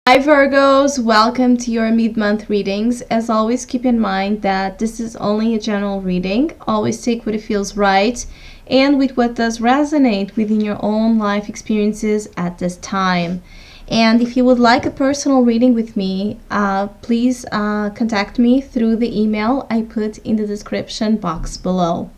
Hi Virgos, welcome to your mid-month readings. As always, keep in mind that this is only a general reading. Always take what it feels right and with what does resonate within your own life experiences at this time. And if you would like a personal reading with me, please contact me through the email I put in the description box below.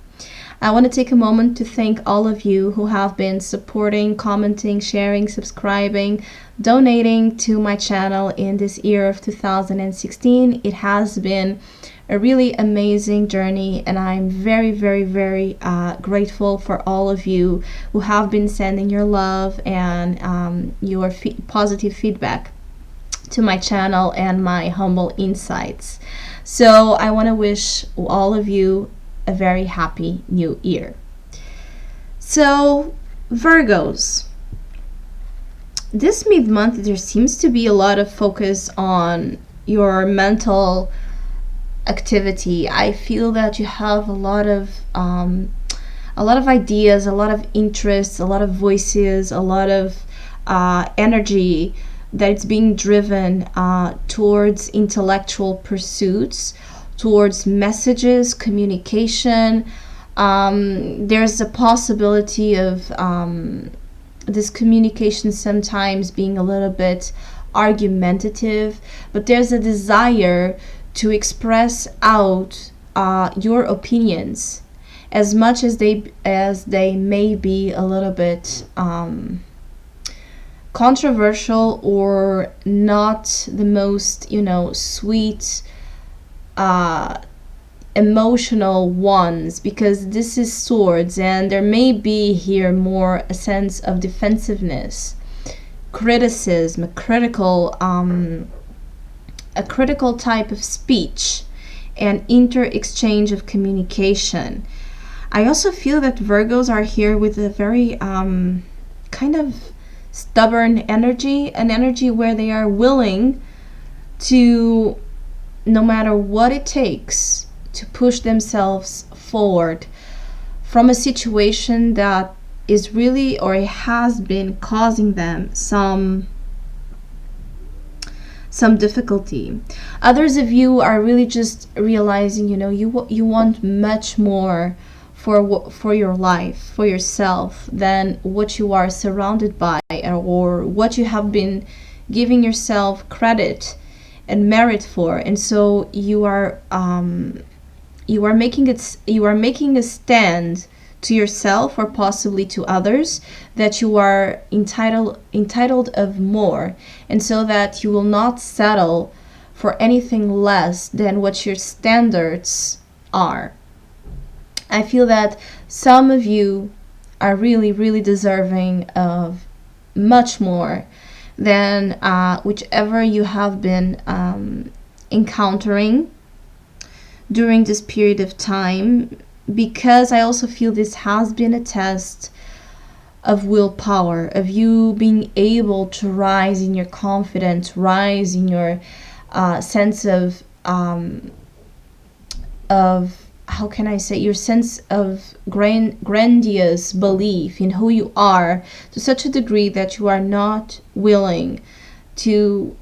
I want to take a moment to thank all of you who have been supporting, commenting, sharing, subscribing, donating to my channel in this year of 2016. It has been a really amazing journey, and I'm very, very, very grateful for all of you who have been sending your love and your positive feedback to my channel and my humble insights. So I want to wish all of you a very happy new year. So, Virgos, this mid-month there seems to be a lot of focus on your mental activity. I feel that you have a lot of ideas, a lot of interests, a lot of voices, a lot of energy that it's being driven towards intellectual pursuits, towards messages, communication. There's a possibility of this communication sometimes being a little bit argumentative, but there's a desire to express out your opinions, as much as they may be a little bit controversial or not the most sweet emotional ones, because this is swords and there may be here more a sense of defensiveness, criticism, a critical type of speech and inter-exchange of communication. I also feel that Virgos are here with a very kind of stubborn energy, an energy where they are willing to, no matter what it takes, to push themselves forward from a situation that is really, or it has been, causing them some difficulty. Others of you are really just realizing, you want much more for your life, for yourself, than what you are surrounded by or what you have been giving yourself credit and merit for. And so you are making a stand to yourself, or possibly to others, that you are entitled of more, and so that you will not settle for anything less than what your standards are. I feel that some of you are really, really deserving of much more than whichever you have been encountering during this period of time, because I also feel this has been a test of willpower, of you being able to rise in your confidence, rise in your sense of how can I say, your sense of grandiose belief in who you are, to such a degree that you are not willing to,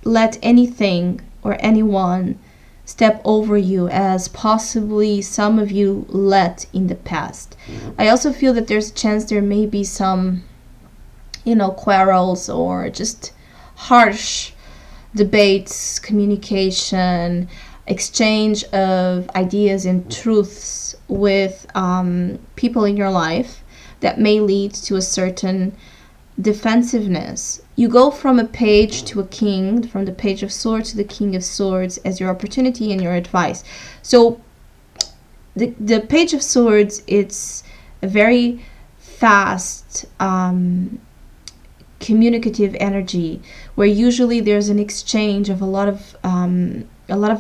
let anything or anyone step over you, as possibly some of you let in the past. I also feel that there's a chance there may be some, quarrels or just harsh debates, communication, exchange of ideas and truths with people in your life that may lead to a certain defensiveness. You go from a page to a king, from the page of swords to the king of swords, as your opportunity and your advice. So the page of swords, it's a very fast communicative energy, where usually there's an exchange of a lot of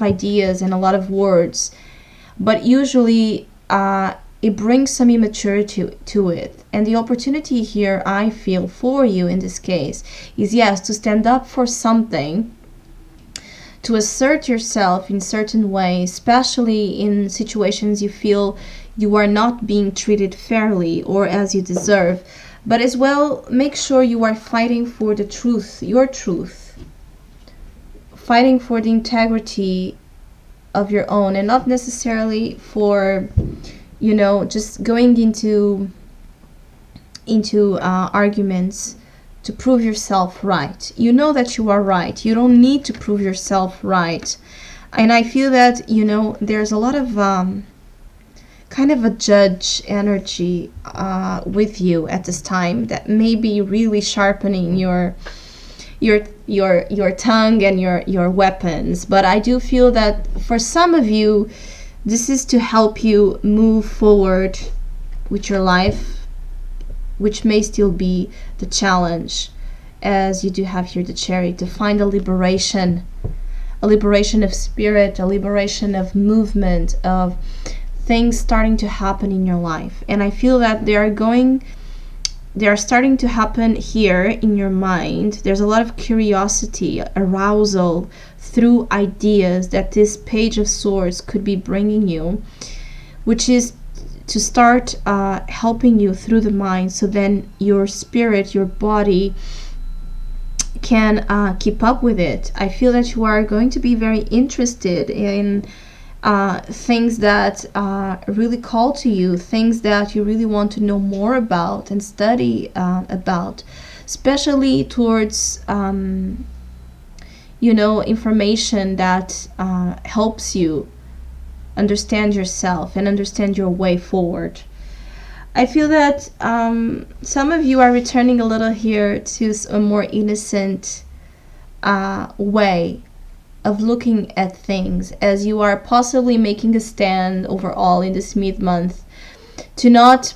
ideas and a lot of words, but usually it brings some immaturity to it. And the opportunity here, I feel, for you in this case is, yes, to stand up for something, to assert yourself in certain ways, especially in situations you feel you are not being treated fairly or as you deserve. But as well, make sure you are fighting for the truth, your truth, fighting for the integrity of your own, and not necessarily for, just going into arguments to prove yourself right. You know that you are right. You don't need to prove yourself right. And I feel that, there's a lot of kind of a judge energy with you at this time that may be really sharpening your tongue and your weapons. But I do feel that for some of you, this is to help you move forward with your life, which may still be the challenge, as you do have here the Chariot, to find a liberation of spirit, a liberation of movement, of things starting to happen in your life. And I feel that they are starting to happen here in your mind. There's a lot of curiosity, arousal through ideas that this Page of Swords could be bringing you, which is to start helping you through the mind, so then your spirit, your body can keep up with it. I feel that you are going to be very interested in things that really call to you, things that you really want to know more about and study about, especially towards information that helps you understand yourself and understand your way forward. I feel that some of you are returning a little here to a more innocent way of looking at things, as you are possibly making a stand overall in this mid-month to not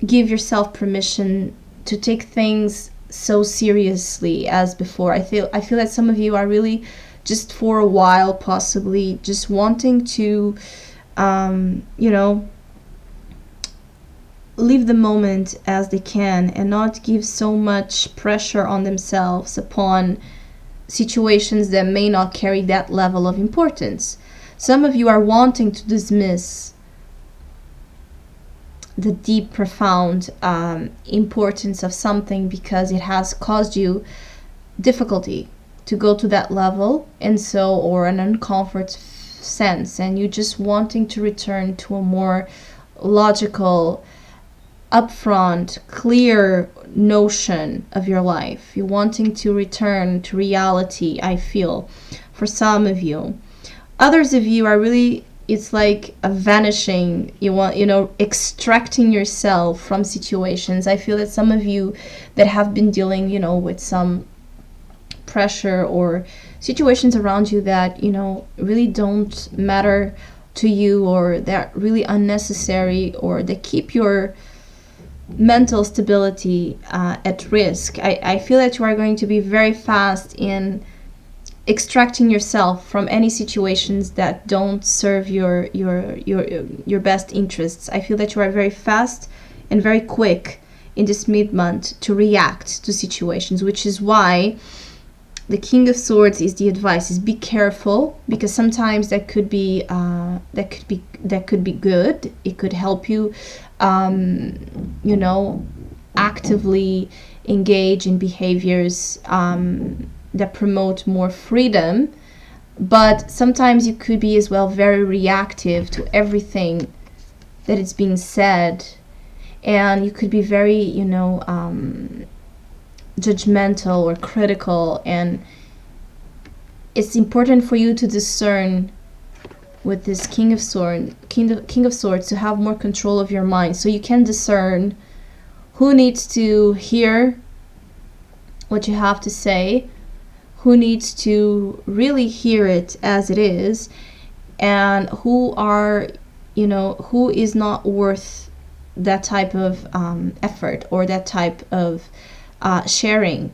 give yourself permission to take things so seriously as before. I feel that some of you are really just for a while possibly just wanting to leave the moment as they can and not give so much pressure on themselves upon situations that may not carry that level of importance. Some of you are wanting to dismiss the deep, profound importance of something because it has caused you difficulty to go to that level, and so, or an uncomfort sense, and you just wanting to return to a more logical, upfront, clear notion of your life. You're wanting to return to reality, I feel, for some of you. Others of you are really, it's like a vanishing. You want, extracting yourself from situations. I feel that some of you that have been dealing, with some pressure or situations around you that, really don't matter to you, or they're really unnecessary, or they keep your mental stability at risk. I feel that you are going to be very fast in extracting yourself from any situations that don't serve your best interests. I feel that you are very fast and very quick in this mid-month to react to situations, which is why the King of Swords is the advice: is be careful, because sometimes that could be good. It could help you actively engage in behaviors that promote more freedom. But sometimes you could be as well very reactive to everything that is being said, and you could be very judgmental or critical. And it's important for you to discern with this King of Swords to have more control of your mind, so you can discern who needs to hear what you have to say, who needs to really hear it as it is, and who is not worth that type of effort or that type of sharing.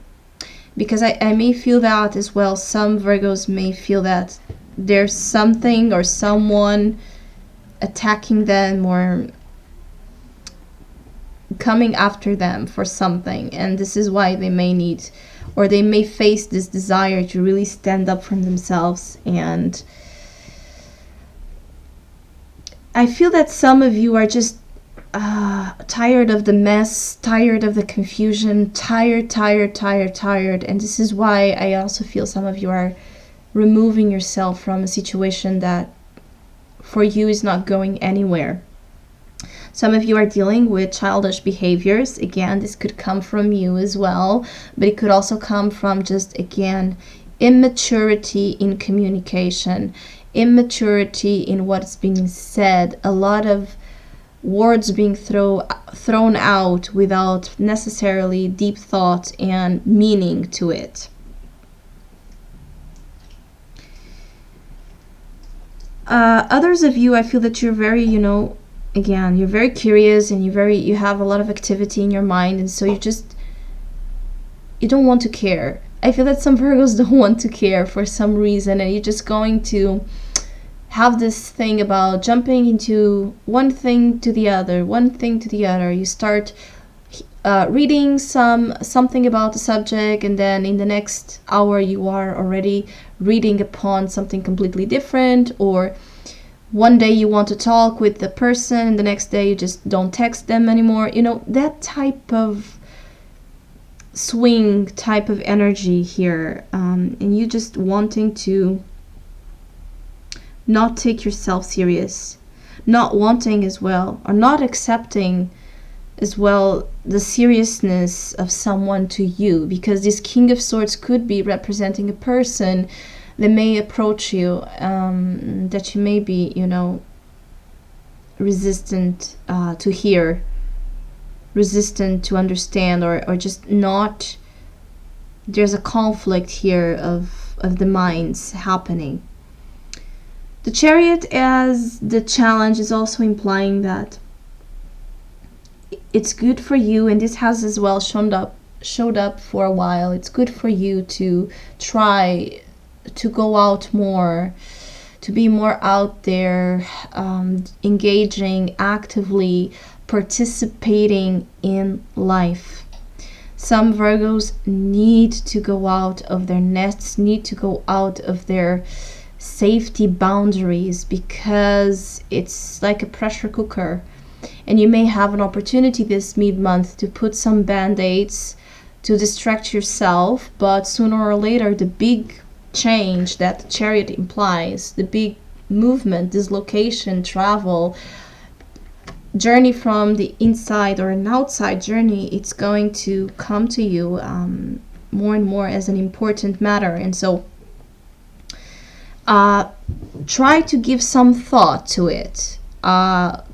Because I may feel that as well. Some Virgos may feel that there's something or someone attacking them or coming after them for something, and this is why they may need, or they may face this desire to really stand up for themselves. And I feel that some of you are just tired of the mess, tired of the confusion, tired. And this is why I also feel some of you are removing yourself from a situation that for you is not going anywhere. Some of you are dealing with childish behaviors. Again, this could come from you as well, but it could also come from just, again, immaturity in communication, immaturity in what's being said, a lot of words being thrown out without necessarily deep thought and meaning to it. Others of you, I feel that you're very, again, you're very curious and you have a lot of activity in your mind, and so you don't want to care. I feel that some Virgos don't want to care for some reason, and you're just going to have this thing about jumping into one thing to the other. You start reading something about the subject, and then in the next hour you are already reading upon something completely different, or one day you want to talk with the person and the next day you just don't text them anymore. That type of swing, type of energy here, and you just wanting to not take yourself serious, not wanting as well, or not accepting as well the seriousness of someone to you, because this King of Swords could be representing a person that may approach you, that you may be, resistant to hear, resistant to understand, or just not. There's a conflict here of the minds happening. The Chariot as the challenge is also implying that it's good for you, and this has as well showed up for a while. It's good for you to try to go out more, to be more out there, engaging actively, participating in life. Some Virgos need to go out of their nests, need to go out of their safety boundaries, because it's like a pressure cooker, and you may have an opportunity this mid-month to put some band-aids to distract yourself, but sooner or later the big change that the Chariot implies, the big movement, dislocation, travel, journey from the inside or an outside journey, it's going to come to you more and more as an important matter. And so try to give some thought to it,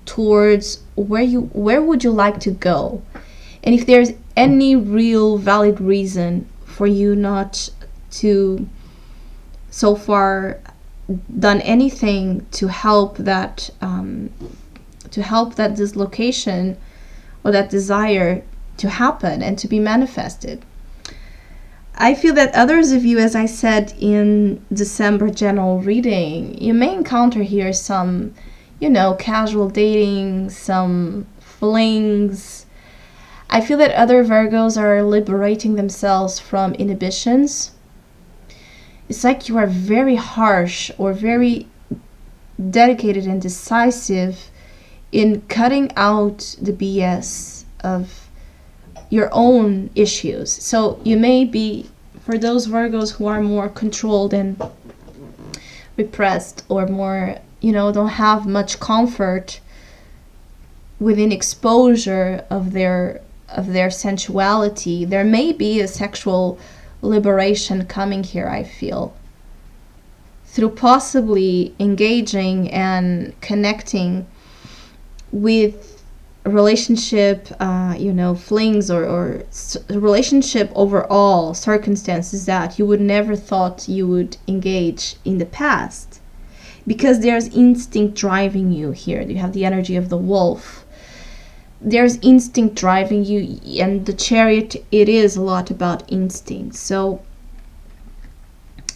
towards where would you like to go, and if there's any real valid reason for you not to so far done anything to help that dislocation or that desire to happen and to be manifested. I feel that others of you, as I said in December general reading, you may encounter here some, casual dating, some flings. I feel that other Virgos are liberating themselves from inhibitions. It's like you are very harsh or very dedicated and decisive in cutting out the BS of your own issues. So you may be, for those Virgos who are more controlled and repressed, or more, don't have much comfort within exposure of their sensuality, there may be a sexual liberation coming here, I feel, through possibly engaging and connecting with a relationship, flings or relationship overall, circumstances that you would never thought you would engage in the past, because there's instinct driving you here. You have the energy of the wolf. There's instinct driving you, and the Chariot, it is a lot about instinct. So,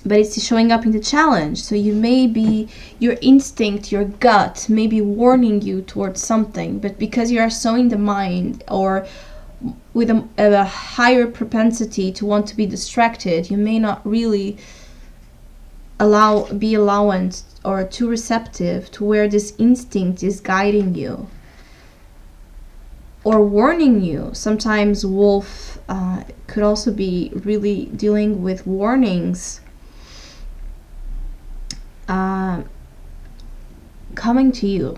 but it's showing up in the challenge. So you may be, your instinct, your gut may be warning you towards something, but because you are so in the mind, or with a higher propensity to want to be distracted, you may not really be allowant or too receptive to where this instinct is guiding you. or warning you. Sometimes wolf could also be really dealing with warnings coming to you.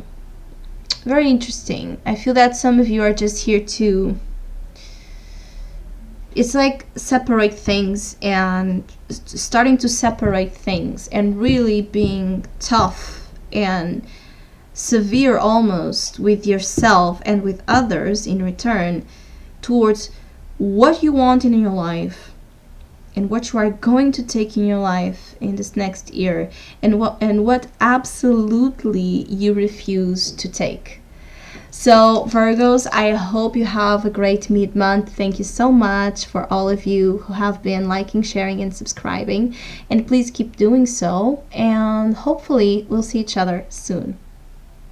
Very interesting. I feel that some of you are just here to, it's like separate things and starting to separate things and really being tough and severe almost with yourself and with others in return towards what you want in your life and what you are going to take in your life in this next year, and what absolutely you refuse to take. So Virgos, I hope you have a great mid-month. Thank you so much for all of you who have been liking, sharing, and subscribing. And please keep doing so. And hopefully we'll see each other soon.